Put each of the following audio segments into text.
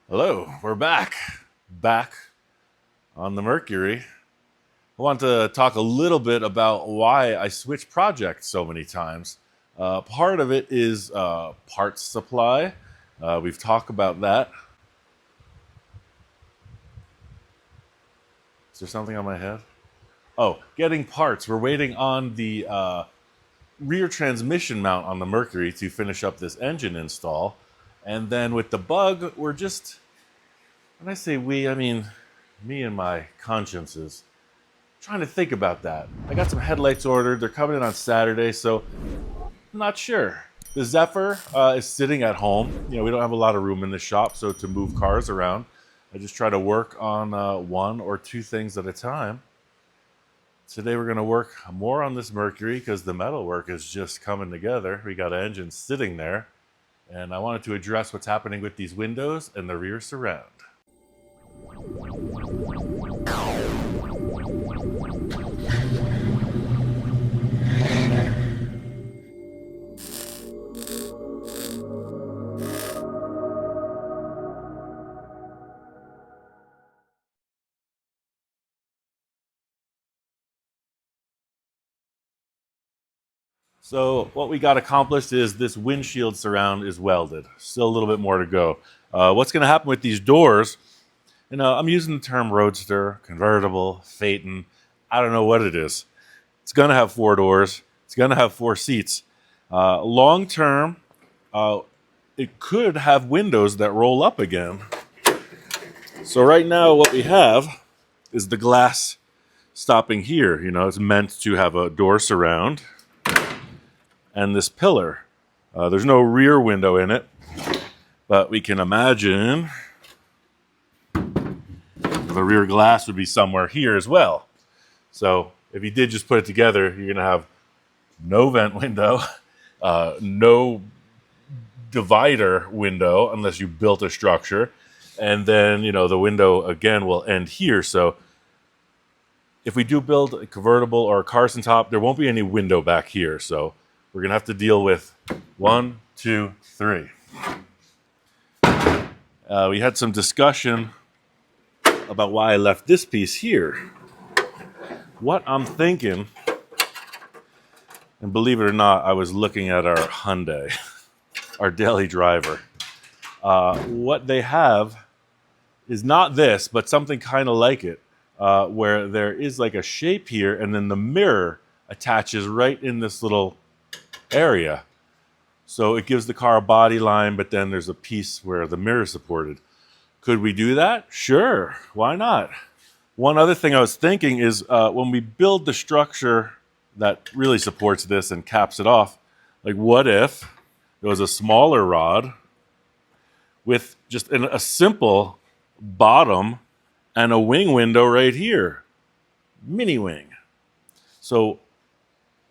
Hello, we're back on the Mercury. I want to talk a little bit about why I switch projects so many times. Part of it is parts supply. We've talked about that. Is there something on my head? Oh, getting parts. We're waiting on the rear transmission mount on the Mercury to finish up this engine install. And then with the bug, we're just, when I say we, I mean me and my consciences, trying to think about that. I got some headlights ordered. They're coming in on Saturday, so I'm not sure. The Zephyr is sitting at home. You know, we don't have a lot of room in the shop, so to move cars around, I just try to work on one or two things at a time. Today we're going to work more on this Mercury because the metal work is just coming together. We got an engine sitting there, and I wanted to address what's happening with these windows and the rear surround. So what we got accomplished is this windshield surround is welded. Still a little bit more to go. What's going to happen with these doors? You know, I'm using the term roadster, convertible, phaeton. I don't know what it is. It's going to have 4 doors. It's going to have 4 seats. Long term, it could have windows that roll up again. So right now what we have is the glass stopping here. You know, it's meant to have a door surround and this pillar. There's no rear window in it, but we can imagine the rear glass would be somewhere here as well. So if you did just put it together, you're going to have no vent window, no divider window unless you built a structure, and then, you know, the window again will end here. So if we do build a convertible or a Carson top, there won't be any window back here. So we're going to have to deal with 1, 2, 3. We had some discussion about why I left this piece here. What I'm thinking, and believe it or not, I was looking at our Hyundai, our daily driver. What they have is not this, but something kind of like it, where there is like a shape here, and then the mirror attaches right in this little area. So it gives the car a body line, but then there's a piece where the mirror is supported. Could we do that? Sure. Why not? One other thing I was thinking is when we build the structure that really supports this and caps it off, like what if there was a smaller rod with just a simple bottom and a wing window right here? Mini wing. So,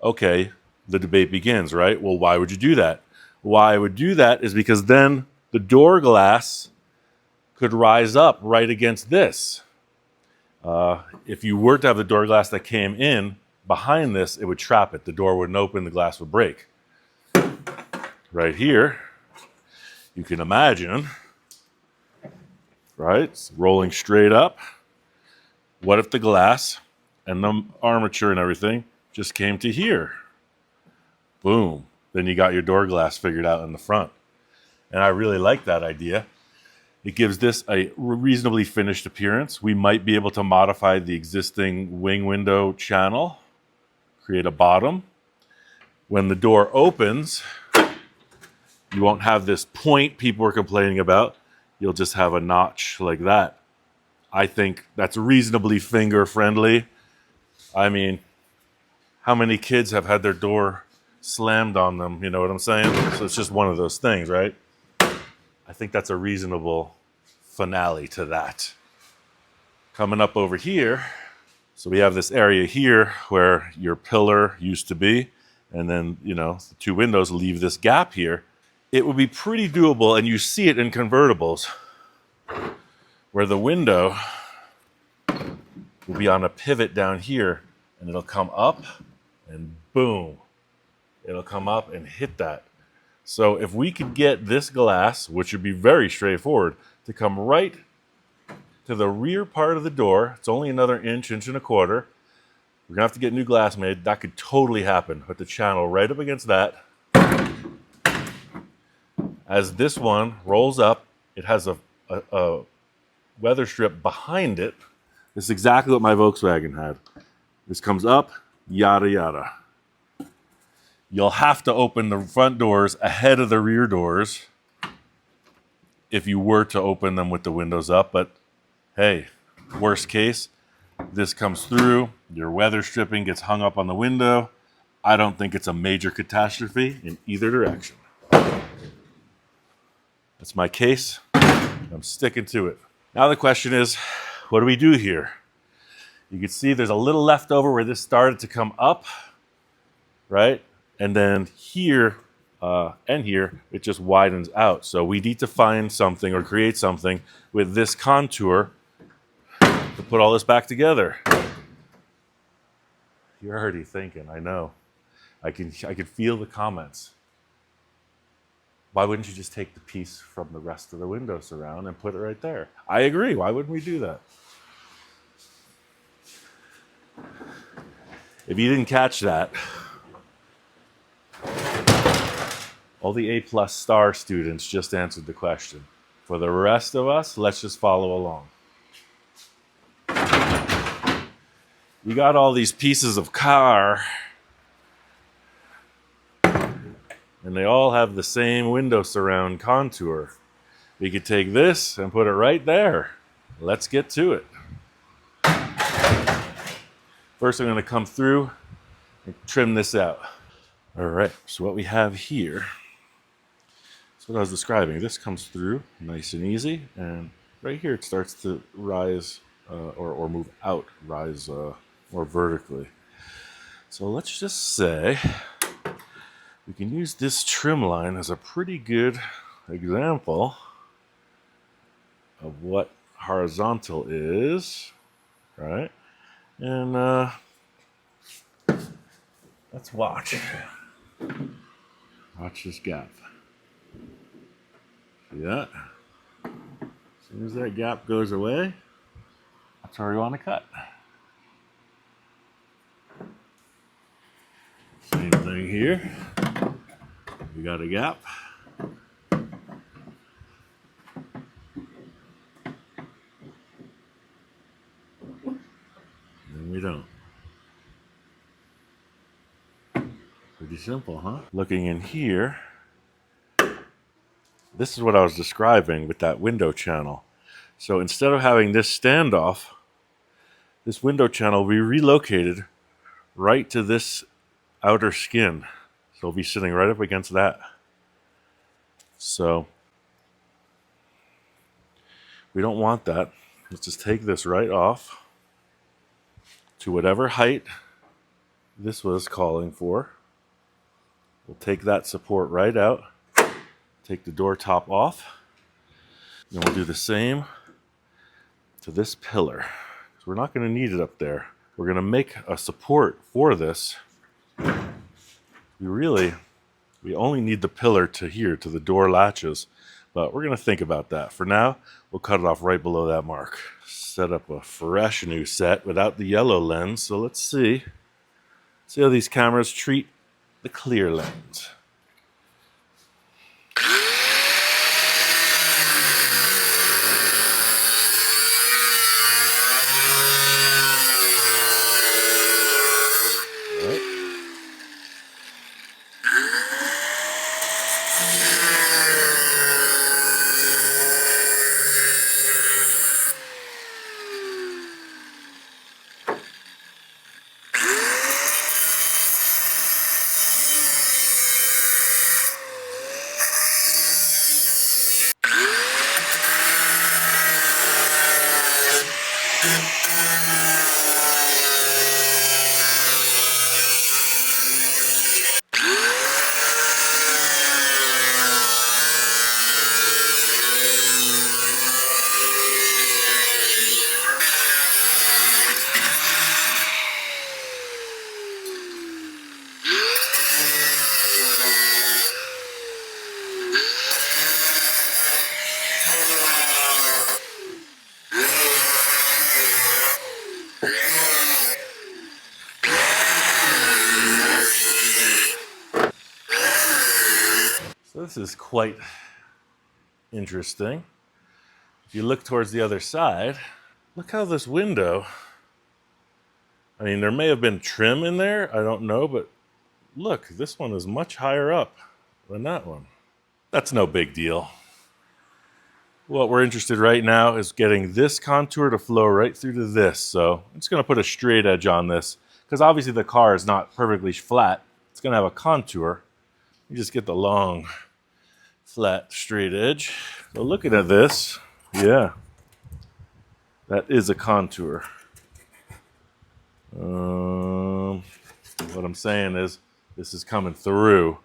okay, the debate begins, right? Well, why would you do that? Why I would do that is because then the door glass could rise up right against this. If you were to have the door glass that came in behind this, it would trap it. The door wouldn't open, the glass would break. Right here, you can imagine, right? It's rolling straight up. What if the glass and the armature and everything just came to here? Boom. Then you got your door glass figured out in the front. And I really like that idea. It gives this a reasonably finished appearance. We might be able to modify the existing wing window channel, create a bottom. When the door opens, you won't have this point people were complaining about. You'll just have a notch like that. I think that's reasonably finger friendly. I mean, how many kids have had their door slammed on them? You know what I'm saying? So it's just one of those things, right? I think that's a reasonable finale to that. Coming up over here, so we have this area here where your pillar used to be, and then, you know, the 2 windows leave this gap here. It would be pretty doable, and you see it in convertibles, where the window will be on a pivot down here, and it'll come up, and boom, it'll come up and hit that. So if we could get this glass, which would be very straightforward, to come right to the rear part of the door. It's only another inch, inch and a quarter. We're going to have to get new glass made. That could totally happen. Put the channel right up against that. As this one rolls up, it has a weather strip behind it. This is exactly what my Volkswagen had. This comes up, yada, yada. You'll have to open the front doors ahead of the rear doors if you were to open them with the windows up. But hey, worst case, this comes through, your weather stripping gets hung up on the window. I don't think it's a major catastrophe in either direction. That's my case. I'm sticking to it. Now the question is, what do we do here? You can see there's a little left over where this started to come up, right? And then here and here, it just widens out. So we need to find something or create something with this contour to put all this back together. You're already thinking, I know. I can feel the comments. Why wouldn't you just take the piece from the rest of the window surround and put it right there? I agree. Why wouldn't we do that? If you didn't catch that, all the A+ star students just answered the question. For the rest of us, let's just follow along. You got all these pieces of car, and they all have the same window surround contour. We could take this and put it right there. Let's get to it. First, I'm going to come through and trim this out. All right, so what we have here is what I was describing. This comes through nice and easy, and right here it starts to rise or move out, rise more vertically. So let's just say we can use this trim line as a pretty good example of what horizontal is, right? And let's watch. Watch this gap. See that? As soon as that gap goes away, that's where we want to cut. Same thing here. We got a gap. And we don't. Pretty simple, huh? Looking in here, this is what I was describing with that window channel. So instead of having this standoff, this window channel we relocated right to this outer skin. So it'll be sitting right up against that. So we don't want that. Let's just take this right off to whatever height this was calling for. We'll take that support right out, take the door top off, then we'll do the same to this pillar. So we're not going to need it up there. We're going to make a support for this. We only need the pillar to here, to the door latches, but we're going to think about that. For now, we'll cut it off right below that mark. Set up a fresh new set without the yellow lens, so let's see how these cameras treat the clear lens. this is quite interesting. If you look towards the other side, look how this window, I mean, there may have been trim in there, I don't know, but look, this one is much higher up than that one. That's no big deal. What we're interested right now is getting this contour to flow right through to this. So I'm just going to put a straight edge on this because obviously the car is not perfectly flat. It's going to have a contour. You just get the long, flat, straight edge. So looking at this, yeah, that is a contour. What I'm saying is this is coming through.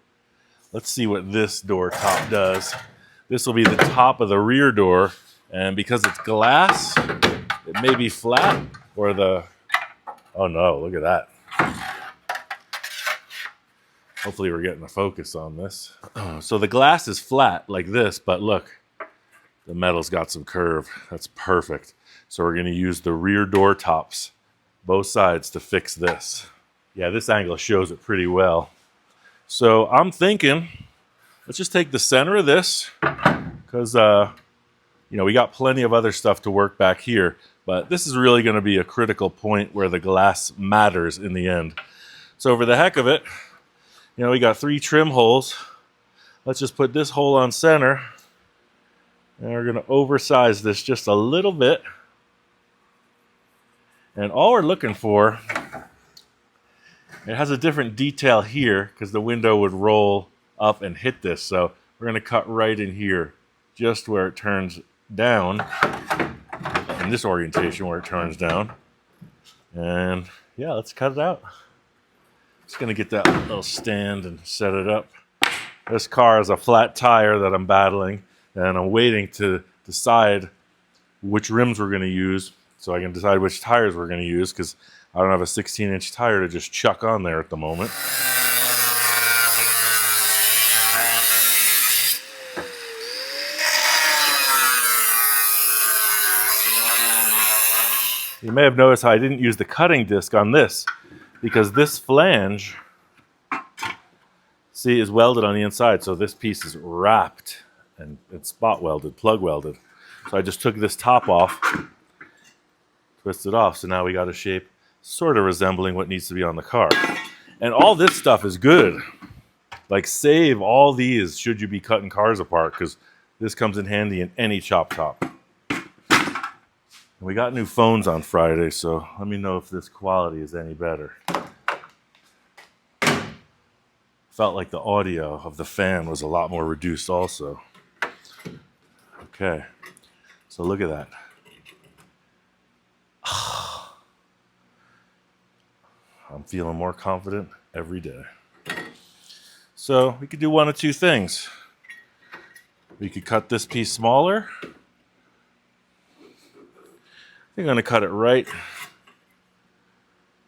Let's see what this door top does. This will be the top of the rear door, and because it's glass, it may be flat, or the, oh no, look at that. Hopefully we're getting a focus on this. So the glass is flat like this, but look, the metal's got some curve. That's perfect. So we're gonna use the rear door tops, both sides, to fix this. Yeah, this angle shows it pretty well. So I'm thinking, let's just take the center of this, because you know, we got plenty of other stuff to work back here, but this is really going to be a critical point where the glass matters in the end. So for the heck of it, you know, we got 3 trim holes. Let's just put this hole on center, and we're going to oversize this just a little bit. And all we're looking for, it has a different detail here because the window would roll up and hit this. So we're going to cut right in here, just where it turns down, in this orientation where it turns down. And yeah, let's cut it out. Just going to get that little stand and set it up. This car has a flat tire that I'm battling, and I'm waiting to decide which rims we're going to use so I can decide which tires we're going to use, because I don't have a 16-inch tire to just chuck on there at the moment. You may have noticed how I didn't use the cutting disc on this, because this flange, see, is welded on the inside. So this piece is wrapped and it's spot welded, plug welded. So I just took this top off, twisted off. So now we got a shape sort of resembling what needs to be on the car. And all this stuff is good. Like, save all these should you be cutting cars apart, because this comes in handy in any chop top. We got new phones on Friday, so let me know if this quality is any better. Felt like the audio of the fan was a lot more reduced also. Okay, so look at that. I'm feeling more confident every day. So we could do one of two things. We could cut this piece smaller. I'm going to cut it right. I'm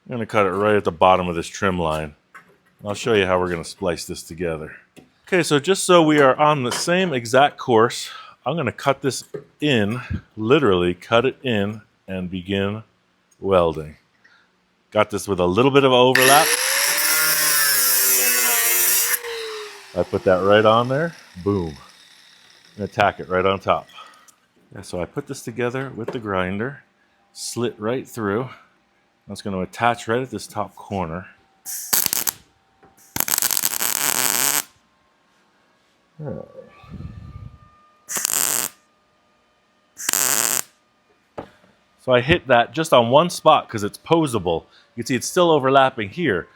going to cut it right at the bottom of this trim line. I'll show you how we're going to splice this together. Okay, so just so we are on the same exact course, I'm going to cut this in, literally cut it in, and begin welding. Got this with a little bit of overlap. I put that right on there. Boom. And tack it right on top. Yeah, so I put this together with the grinder, slit right through. That's going to attach right at this top corner. Right. So I hit that just on one spot because it's posable. You can see it's still overlapping here,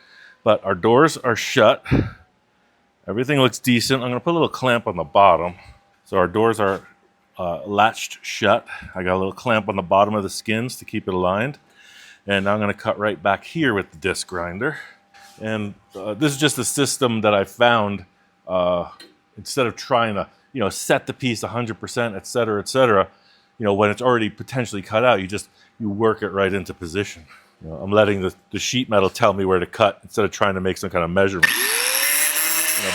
but our doors are shut. Everything looks decent. I'm going to put a little clamp on the bottom. So our doors are latched shut. I got a little clamp on the bottom of the skins to keep it aligned. And now I'm going to cut right back here with the disc grinder. And this is just a system that I found instead of trying to, set the piece 100%, et cetera, when it's already potentially cut out, you work it right into position. I'm letting the sheet metal tell me where to cut instead of trying to make some kind of measurement.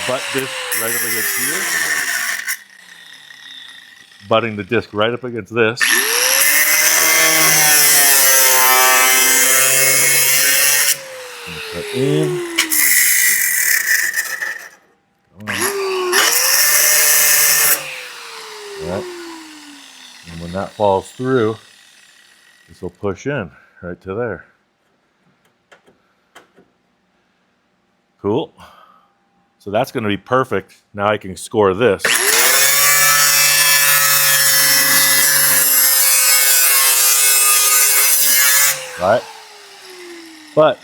Butt this right up against here. Butting the disc right up against this. Cut in. And when that falls through, this will push in right to there. Cool. So that's going to be perfect. Now I can score this. Right? But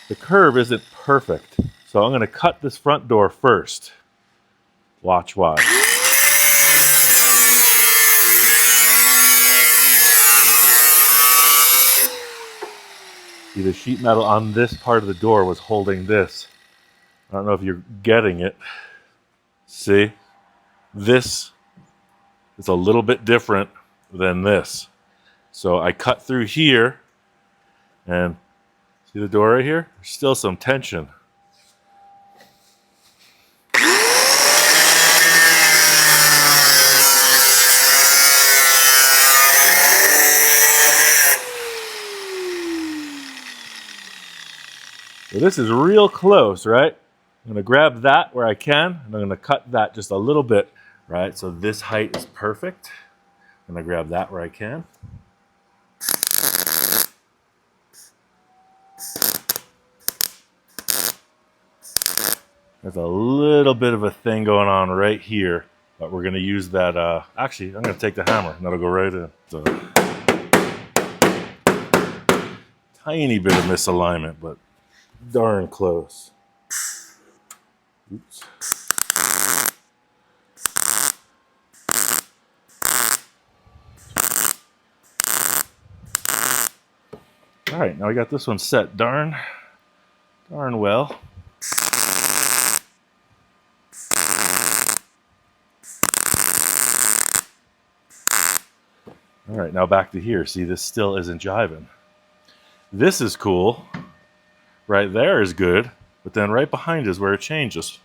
the curve isn't perfect. So I'm going to cut this front door first. Watch why. See, the sheet metal on this part of the door was holding this. I don't know if you're getting it. See? This is a little bit different than this. So I cut through here, and see the door right here? There's still some tension. So this is real close, right? I'm going to grab that where I can, and I'm going to cut that just a little bit, right? So this height is perfect. I'm going to grab that where I can. There's a little bit of a thing going on right here, but we're going to use that. Actually, I'm going to take the hammer, and that'll go right in. So, tiny bit of misalignment, but darn close. Oops. All right, now we got this one set darn well. All right, now back to here. See, this still isn't jiving. This is cool. Right there is good, but then right behind is where it changes.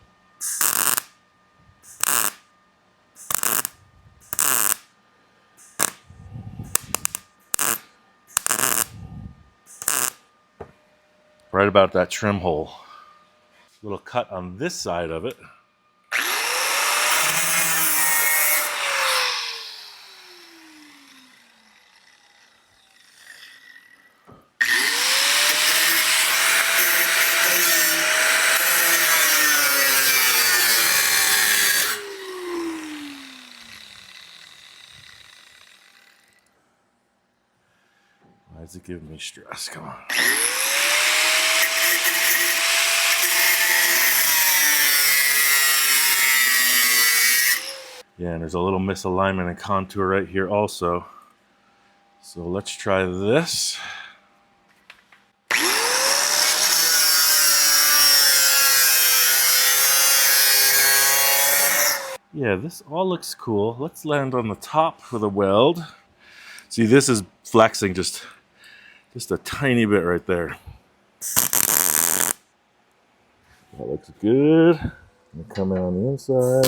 Right about that trim hole. Little cut on this side of it. Why is it giving me stress? Come on. Yeah, and there's a little misalignment and contour right here also. So let's try this. Yeah, this all looks cool. Let's land on the top with a weld. See, this is flexing just a tiny bit right there. That looks good. I'm gonna come in on the inside.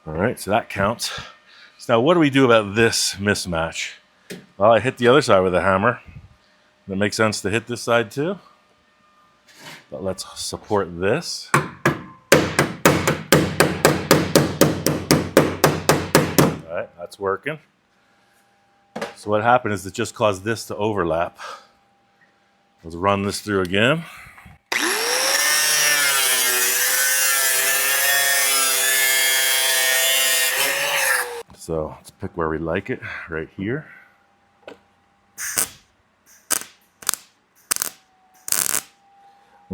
All right, so that counts. So now what do we do about this mismatch? Well, I hit the other side with a hammer. It makes sense to hit this side too. But let's support this. All right, that's working. So what happened is it just caused this to overlap. Let's run this through again. So let's pick where we like it, right here. I'm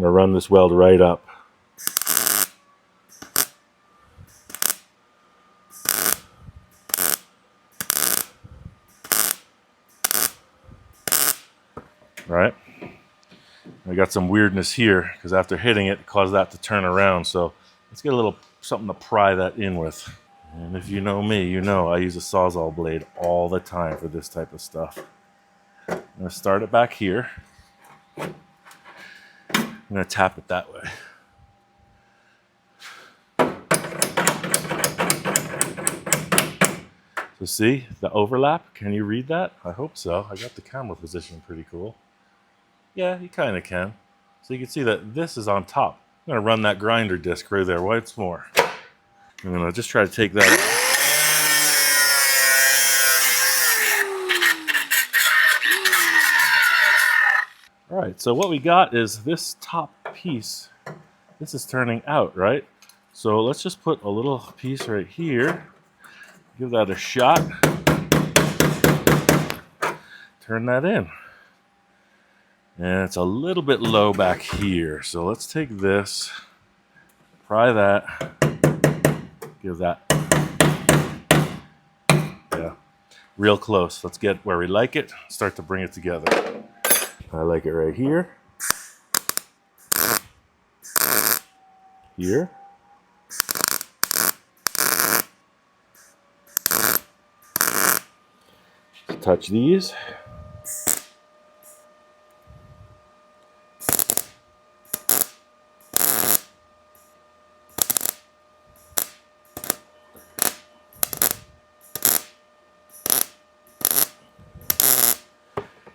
gonna run this weld right up. Right? I got some weirdness here because after hitting it, it caused that to turn around. So let's get a little something to pry that in with. And if you know me, you know I use a Sawzall blade all the time for this type of stuff. I'm gonna start it back here. I'm gonna tap it that way. So see the overlap? Can you read that? I hope so. I got the camera position pretty cool. Yeah, you kind of can. So you can see that this is on top. I'm going to run that grinder disc right there once more. I'm going to just try to take that off. All right, so what we got is this top piece. This is turning out, right? So let's just put a little piece right here. Give that a shot. Turn that in. And it's a little bit low back here. So let's take this, pry that, give that, yeah, real close. Let's get where we like it, start to bring it together. I like it right here, here, touch these.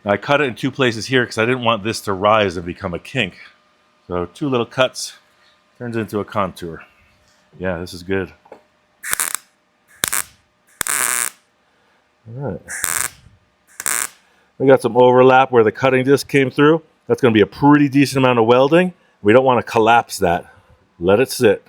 I cut it in two places here because I didn't want this to rise and become a kink. So 2 little cuts turns into a contour. Yeah, this is good. All right. We got some overlap where the cutting disc came through. That's going to be a pretty decent amount of welding. We don't want to collapse that. Let it sit.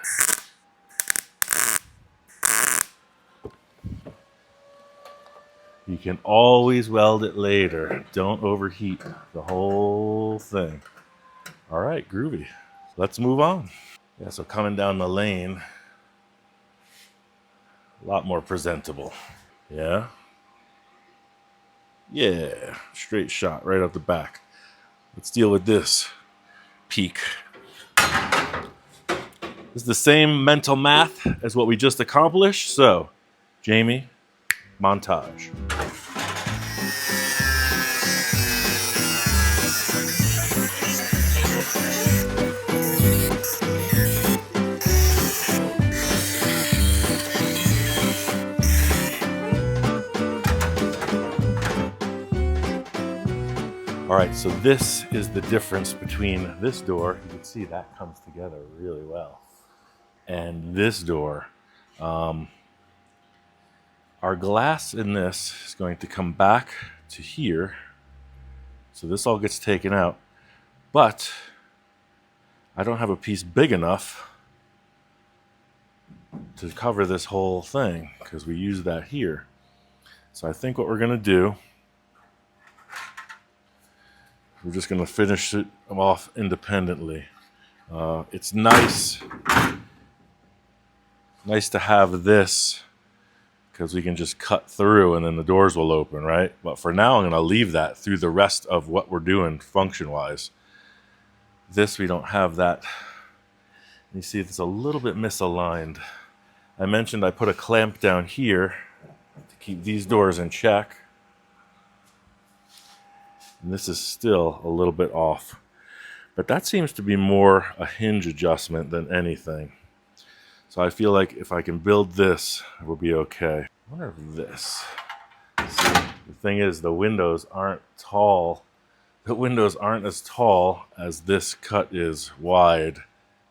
You can always weld it later. Don't overheat the whole thing. All right, groovy. Let's move on. Yeah, so coming down the lane, a lot more presentable. Yeah. Yeah, straight shot right out the back. Let's deal with this peak. This is the same mental math as what we just accomplished. So, Jamie, montage. All right, so this is the difference between this door. You can see that comes together really well. And this door. Our glass in this is going to come back to here. So this all gets taken out. But I don't have a piece big enough to cover this whole thing because we use that here. So I think what we're going to do, we're just going to finish it off independently. It's nice to have this because we can just cut through and then the doors will open, right? But for now, I'm going to leave that through the rest of what we're doing function-wise. This, we don't have that. You see, it's a little bit misaligned. I mentioned I put a clamp down here to keep these doors in check. And this is still a little bit off. But that seems to be more a hinge adjustment than anything. So I feel like if I can build this, it will be okay. I wonder if this. See, the thing is, the windows aren't tall. The windows aren't as tall as this cut is wide.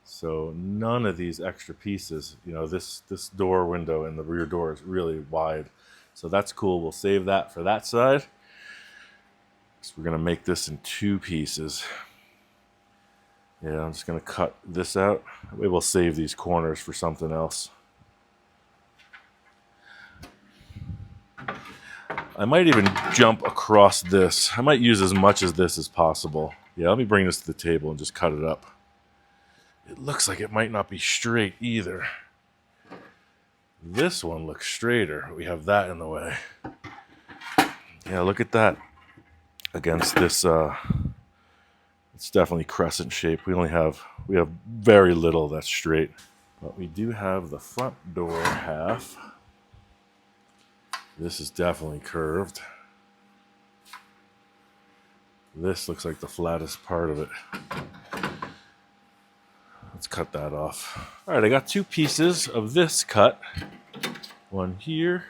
So none of these extra pieces, you know, this door window and the rear door is really wide. So that's cool. We'll save that for that side. So we're going to make this in 2 pieces. Yeah, I'm just going to cut this out. We will save these corners for something else. I might even jump across this. I might use as much of this as possible. Yeah, let me bring this to the table and just cut it up. It looks like it might not be straight either. This one looks straighter. We have that in the way. Yeah, look at that. Against this, it's definitely crescent shape. We have very little that's straight. But we do have the front door half. This is definitely curved. This looks like the flattest part of it. Let's cut that off. All right, I got 2 pieces of this cut. One here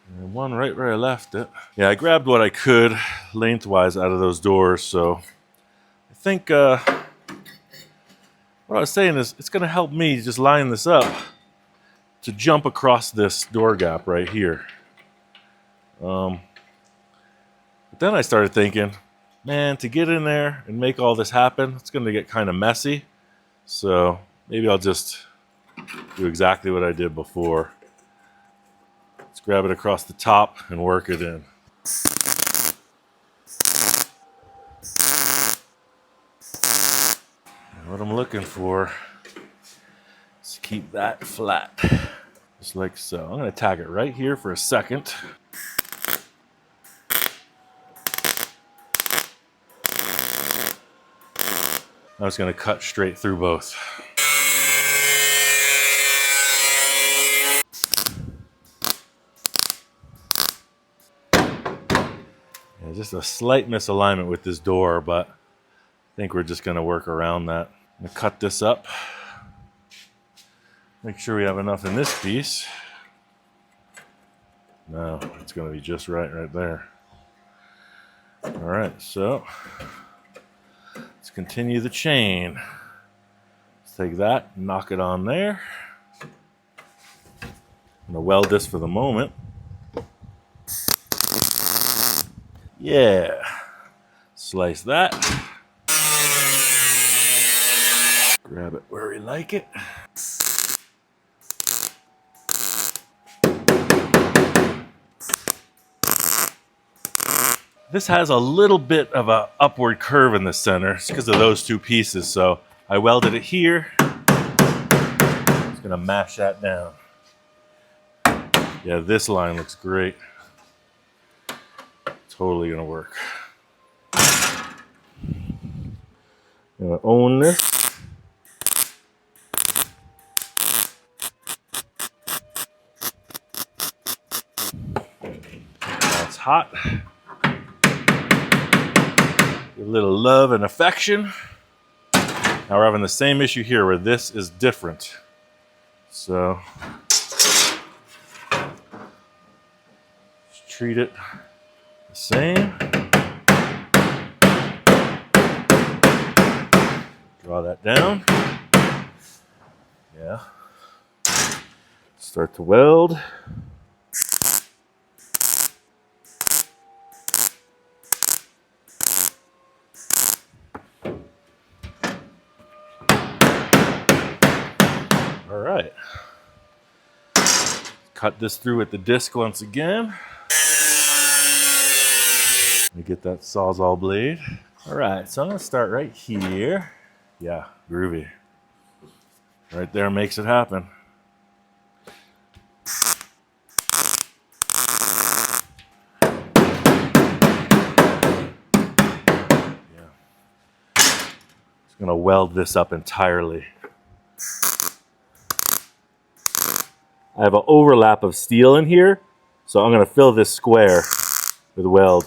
And one right where I left it. Yeah, I grabbed what I could lengthwise out of those doors, so I think what I was saying is it's going to help me just line this up to jump across this door gap right here. But then I started thinking, man, to get in there and make all this happen, it's going to get kind of messy. So maybe I'll just do exactly what I did before. Let's grab it across the top and work it in. And what I'm looking for is keep that flat, just like so. I'm going to tag it right here for a second. I'm just going to cut straight through both. Yeah, just a slight misalignment with this door, but I think we're just going to work around that. I'm going to cut this up. Make sure we have enough in this piece. No, it's going to be just right there. All right, so let's continue the chain. Let's take that, knock it on there. I'm going to weld this for the moment. Yeah. Slice that. Grab it where we like it. This has a little bit of an upward curve in the center. It's because of those two pieces. So I welded it here. Just gonna mash that down. Yeah, this line looks great. Totally gonna work. Gonna own this. That's hot. A little love and affection. Now we're having the same issue here where this is different. So just treat it the same. Draw that down. Yeah. Start to weld. All right. Cut this through with the disc once again. Let me get that Sawzall blade. All right, so I'm gonna start right here. Yeah, groovy. Right there makes it happen. Yeah. Just gonna weld this up entirely. I have an overlap of steel in here, so I'm gonna fill this square with weld.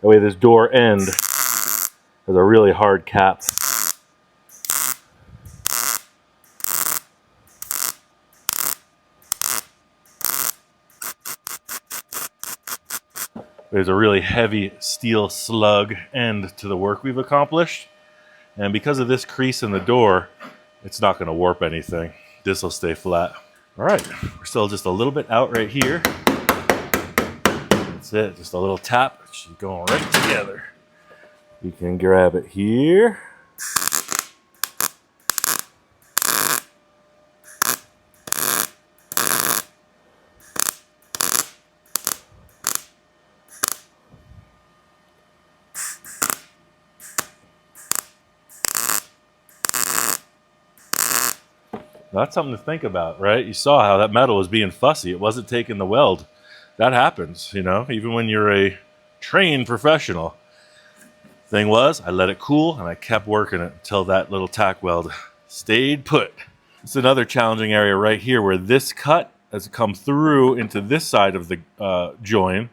That way this door end has a really hard cap. There's a really heavy steel slug end to the work we've accomplished. And because of this crease in the door, it's not gonna warp anything. This will stay flat. All right, we're still just a little bit out right here. That's it, just a little tap. She's going right together. You can grab it here. That's something to think about, right? You saw how that metal was being fussy. It wasn't taking the weld. That happens, you know, even when you're a trained professional. Thing was, I let it cool and I kept working it until that little tack weld stayed put. It's another challenging area right here where this cut has come through into this side of the join.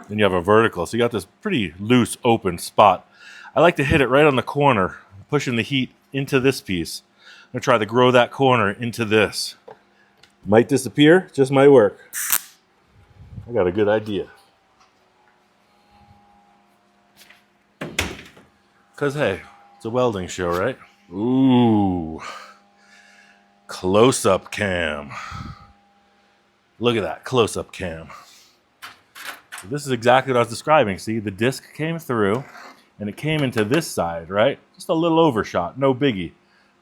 Then you have a vertical. So you got this pretty loose open spot. I like to hit it right on the corner, pushing the heat into this piece. I'm gonna try to grow that corner into this. Might disappear, just might work. I got a good idea. Because, hey, it's a welding show, right? Ooh. Close-up cam. Look at that, close-up cam. This is exactly what I was describing. See, the disc came through, and it came into this side, right? Just a little overshot, no biggie.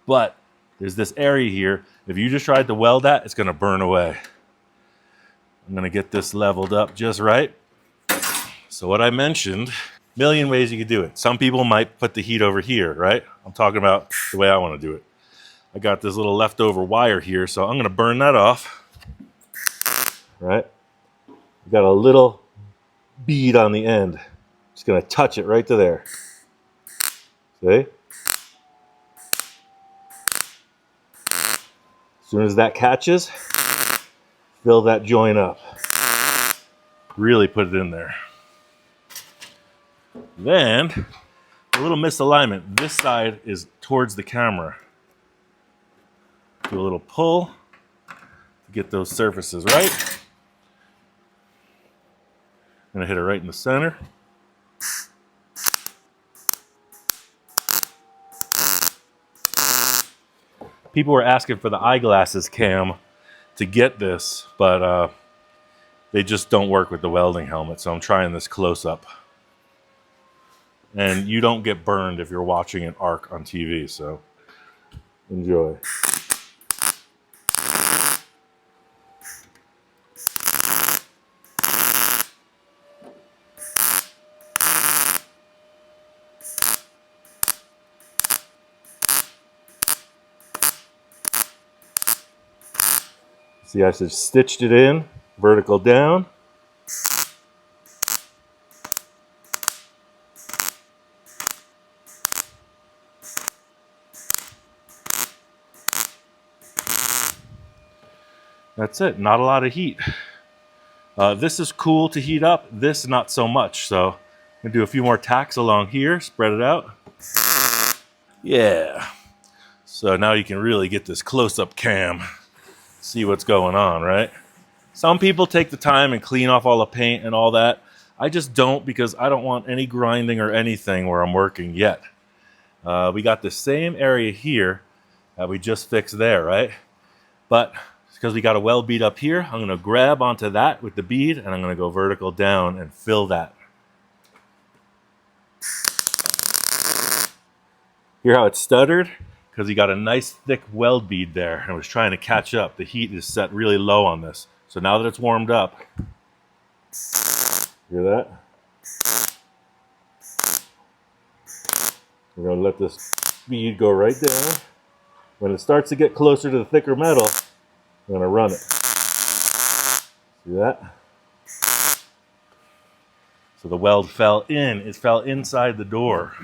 But there's this area here. If you just tried to weld that, it's going to burn away. I'm going to get this leveled up just right. So what I mentioned, million ways you could do it. Some people might put the heat over here, right? I'm talking about the way I want to do it. I got this little leftover wire here, so I'm going to burn that off. Right? Got a little bead on the end. Just going to touch it right to there. See? As soon as that catches, fill that joint up. Really put it in there. Then, a little misalignment. This side is towards the camera. Do a little pull to get those surfaces right. I'm going to hit it right in the center. People were asking for the eyeglasses cam to get this, but they just don't work with the welding helmet, so I'm trying this close-up. And you don't get burned if you're watching an arc on TV, so enjoy. See, I just stitched it in, vertical down. That's it, not a lot of heat. This is cool to heat up, this not so much. So I'm gonna do a few more tacks along here, spread it out. Yeah. So now you can really get this close-up cam, see what's going on, right? Some people take the time and clean off all the paint and all that. I just don't, because I don't want any grinding or anything where I'm working yet. We got the same area here that we just fixed there, right? But because we got a weld bead up here, I'm going to grab onto that with the bead, and I'm going to go vertical down and fill that. Hear how it stuttered? Because you got a nice thick weld bead there, and I was trying to catch up. The heat is set really low on this. So now that it's warmed up, hear that? We're going to let this bead go right down. When it starts to get closer to the thicker metal, I'm going to run it. See that? So the weld fell in. It fell inside the door.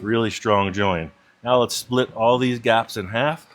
Really strong joint. Now let's split all these gaps in half.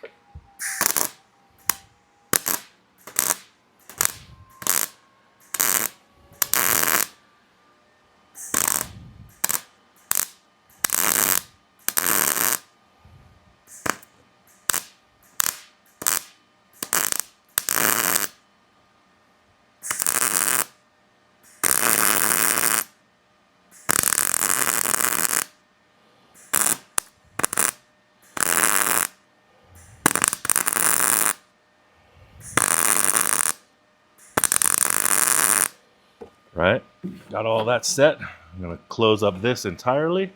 Right? Got all that set. I'm going to close up this entirely.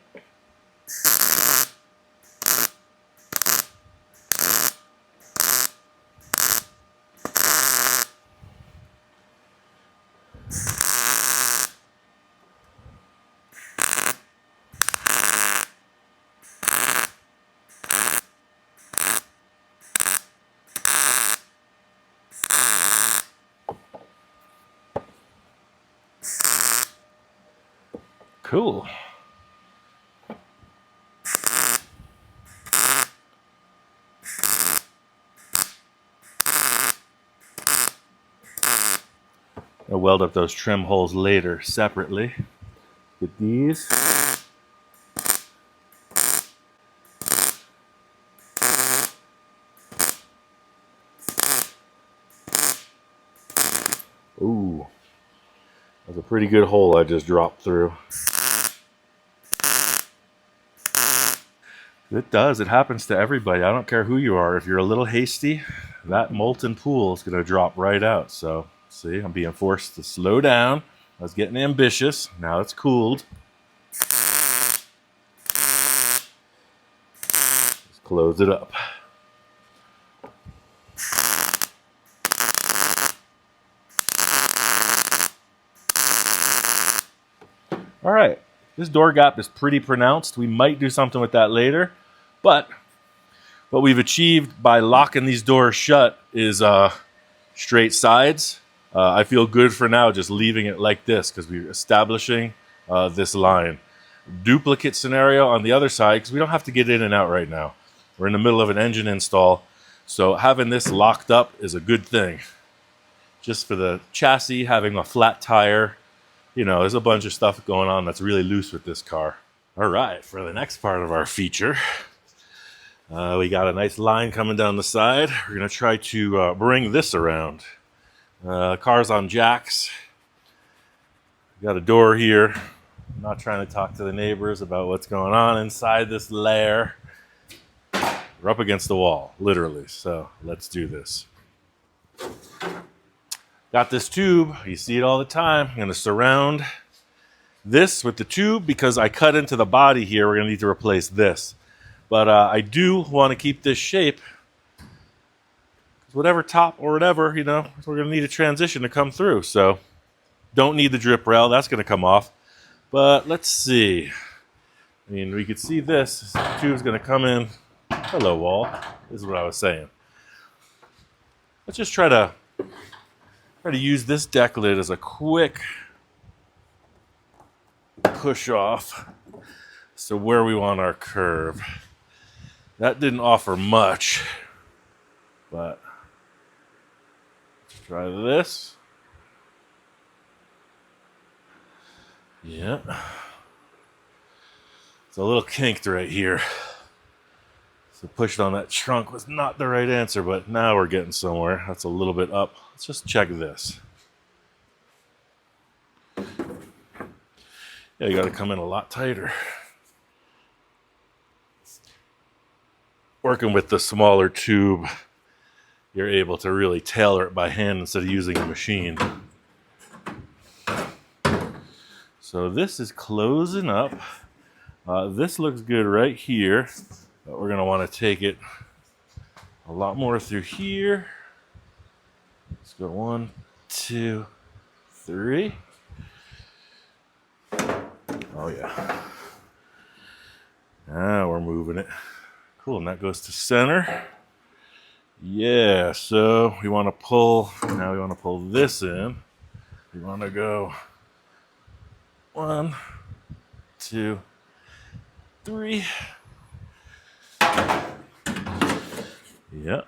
Cool. I'll weld up those trim holes later separately. Get these. Ooh. That's a pretty good hole I just dropped through. It does. It happens to everybody. I don't care who you are. If you're a little hasty, that molten pool is going to drop right out. So, see, I'm being forced to slow down. I was getting ambitious. Now it's cooled. Let's close it up. All right. This door gap is pretty pronounced. We might do something with that later. But what we've achieved by locking these doors shut is straight sides. I feel good for now just leaving it like this because we're establishing this line. Duplicate scenario on the other side because we don't have to get in and out right now. We're in the middle of an engine install. So having this locked up is a good thing. Just for the chassis, having a flat tire. You know, there's a bunch of stuff going on that's really loose with this car. All right, for the next part of our feature, we got a nice line coming down the side. We're going to try to bring this around. Car's on jacks. We got a door here. I'm not trying to talk to the neighbors about what's going on inside this lair. We're up against the wall, literally. So let's do this. Got this tube. You see it all the time. I'm going to surround this with the tube because I cut into the body here. We're going to need to replace this. But I do want to keep this shape. Whatever top or whatever, you know, we're going to need a transition to come through. So don't need the drip rail. That's going to come off. But let's see. I mean, we could see this. The tube's going to come in. Hello, wall. This is what I was saying. Let's just try to use this deck lid as a quick push off. So where we want our curve. That didn't offer much, but let's try this. Yeah. It's a little kinked right here. So pushing on that trunk was not the right answer, but now we're getting somewhere. That's a little bit up. Let's just check this. Yeah, you got to come in a lot tighter. Working with the smaller tube, you're able to really tailor it by hand instead of using a machine. So this is closing up. This looks good right here. But we're going to want to take it a lot more through here. Let's go 1, 2, 3. Oh yeah. Now we're moving it. Cool, and that goes to center. Yeah, so we want to pull, now we want to pull this in. We want to go 1, 2, 3. Yeah.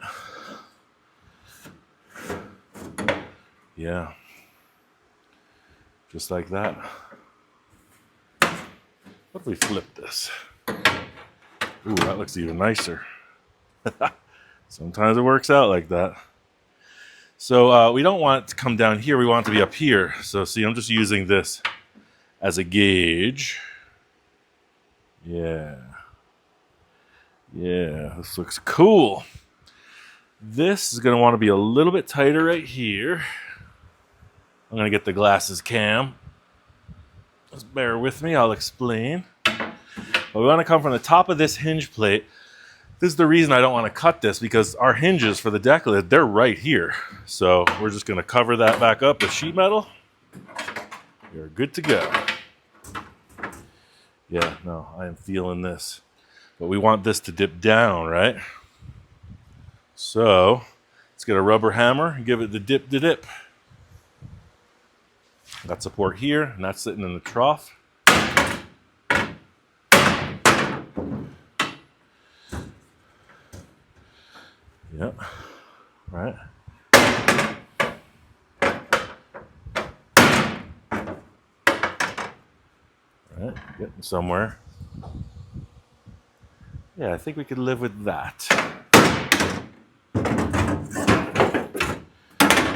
Yeah. Just like that. What if we flip this? Ooh, that looks even nicer. Sometimes it works out like that. So we don't want it to come down here. We want it to be up here. So see, I'm just using this as a gauge. Yeah. Yeah, this looks cool. This is going to want to be a little bit tighter right here. I'm going to get the glasses cam. Just bear with me, I'll explain. But we want to come from the top of this hinge plate. This is the reason I don't want to cut this, because our hinges for the deck lid, they're right here. So we're just going to cover that back up with sheet metal. You're good to go. Yeah, no, I am feeling this. But we want this to dip down, right? So let's get a rubber hammer and give it the dip to dip. Got support here, and that's sitting in the trough. Yep. Right. Right. Getting somewhere. Yeah, I think we could live with that.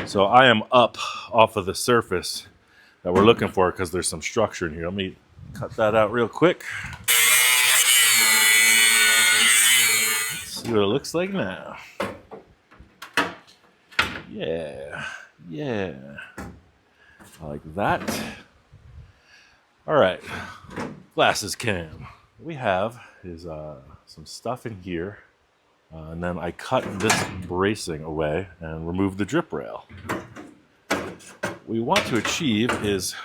So I am up off of the surface. that we're looking for because there's some structure in here. Let me cut that out real quick. Let's see what it looks like now. Yeah, yeah, I like that. All right, glasses cam. What we have is some stuff in here, and then I cut this bracing away and remove the drip rail. What we want to achieve is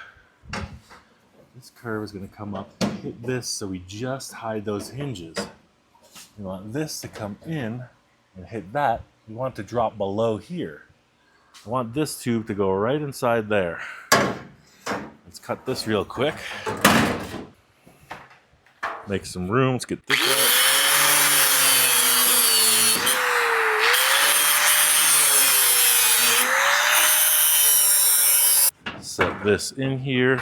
this curve is going to come up and hit this, so we just hide those hinges. We want this to come in and hit that. We want it to drop below here. I want this tube to go right inside there. Let's cut this real quick. Make some room. Let's get this out. Set this in here.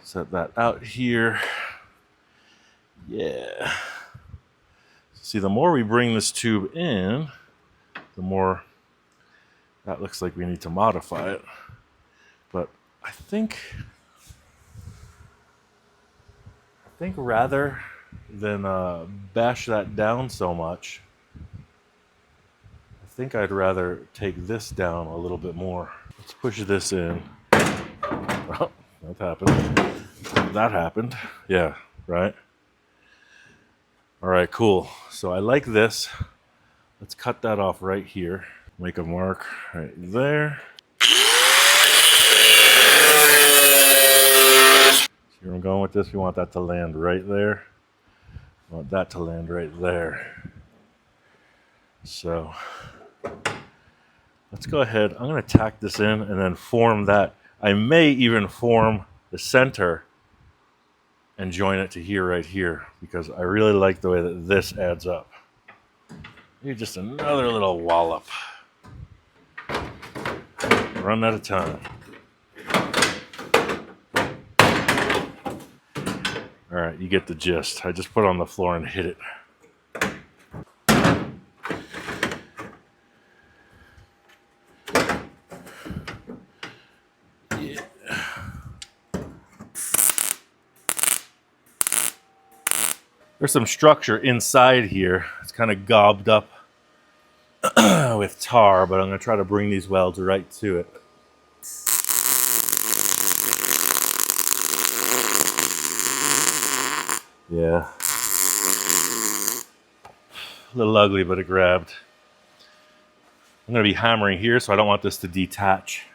Set that out here. Yeah. See, the more we bring this tube in, the more that looks like we need to modify it. But I think rather than bash that down so much, I think I'd rather take this down a little bit more. Let's push this in. Oh, that happened. That happened. Yeah, right? All right, cool. So I like this. Let's cut that off right here. Make a mark right there. See where I'm going with this? We want that to land right there. We want that to land right there. So let's go ahead. I'm going to tack this in and then form that. I may even form the center and join it to here, right here, because I really like the way that this adds up. Maybe just another little wallop. Run at a time. All right, you get the gist. I just put it on the floor and hit it. Yeah. There's some structure inside here. It's kind of gobbed up with tar, but I'm going to try to bring these welds right to it. Yeah. A little ugly, but it grabbed. I'm going to be hammering here, so I don't want this to detach.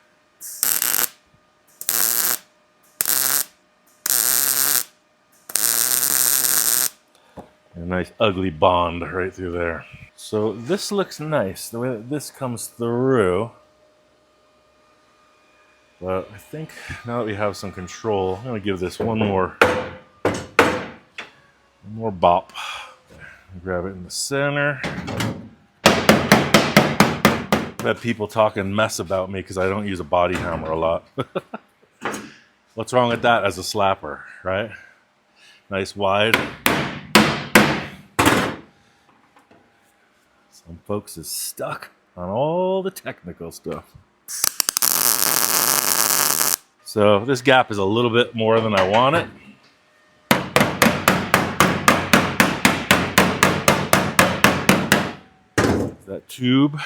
A nice ugly bond right through there. So this looks nice, the way that this comes through. But I think now that we have some control, I'm going to give this one more bop. Grab it in the center. I've had people talking mess about me because I don't use a body hammer a lot. What's wrong with that as a slapper, right? Nice wide. Some folks is stuck on all the technical stuff. So this gap is a little bit more than I want it. That tube,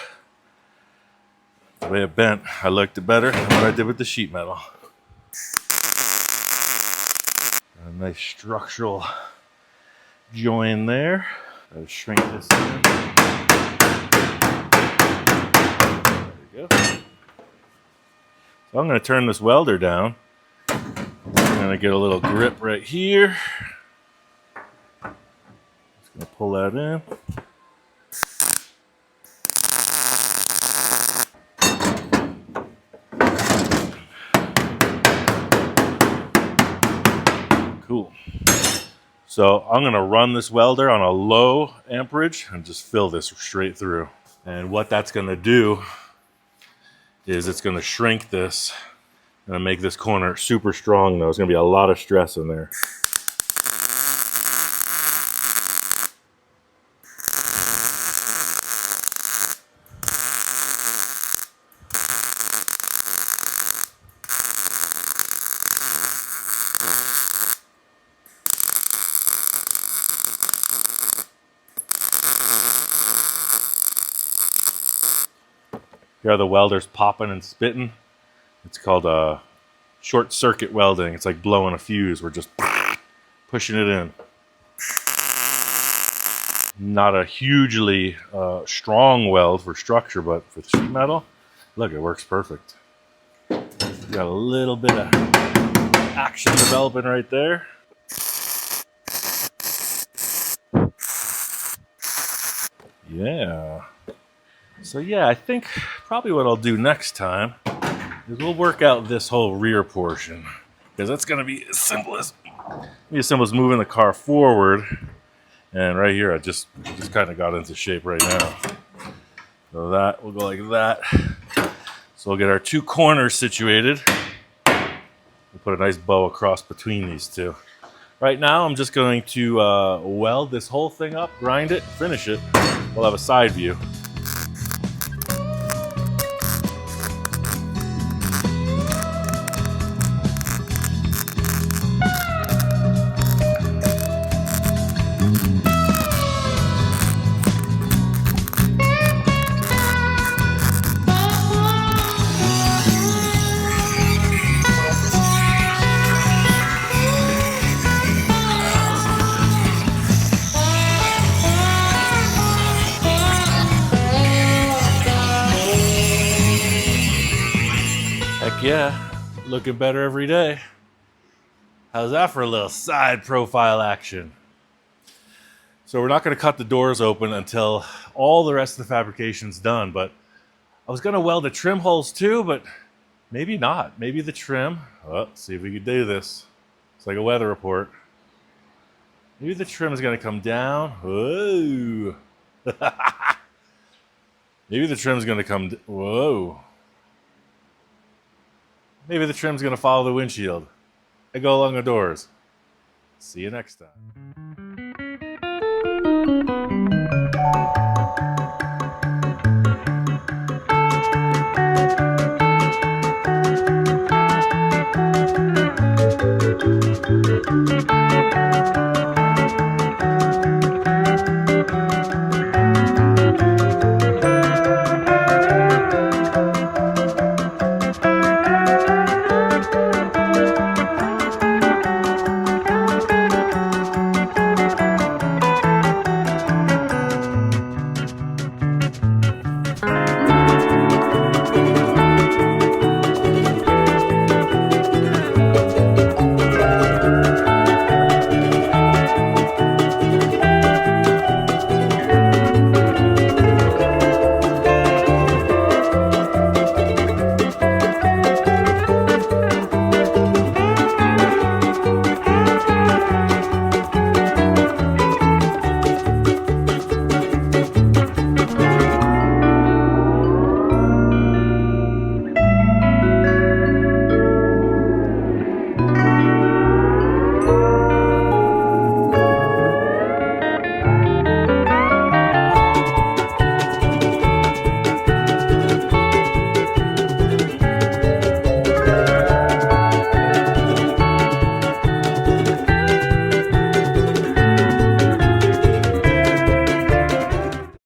the way it bent, I liked it better than what I did with the sheet metal. A nice structural join there. Gotta shrink this in. There we go. So I'm going to turn this welder down. I'm going to get a little grip right here. Just going to pull that in. Cool. So I'm going to run this welder on a low amperage and just fill this straight through. And what that's going to do is it's going to shrink this and make this corner super strong though. There's going to be a lot of stress in there. Here are the welders popping and spitting. It's called short circuit welding. It's like blowing a fuse. We're just pushing it in. Not a hugely strong weld for structure, but for the sheet metal, look, it works perfect. Got a little bit of action developing right there. Yeah. So yeah, I think probably what I'll do next time is we'll work out this whole rear portion, because that's going to be as simple as moving the car forward. And right here, I just kind of got into shape right now. So that will go like that. So we'll get our two corners situated. We'll put a nice bow across between these two. Right now, I'm just going to weld this whole thing up, grind it, finish it. We'll have a side view. Heck yeah, looking better every day. How's that for a little side profile action? So we're not going to cut the doors open until all the rest of the fabrication's done, but I was going to weld the trim holes too, but maybe not. Maybe the trim, let's see if we can do this. It's like a weather report. Maybe the trim is going to come down. Whoa. Maybe the trim is going to come, whoa. Maybe the trim's going to follow the windshield and go along the doors. See you next time.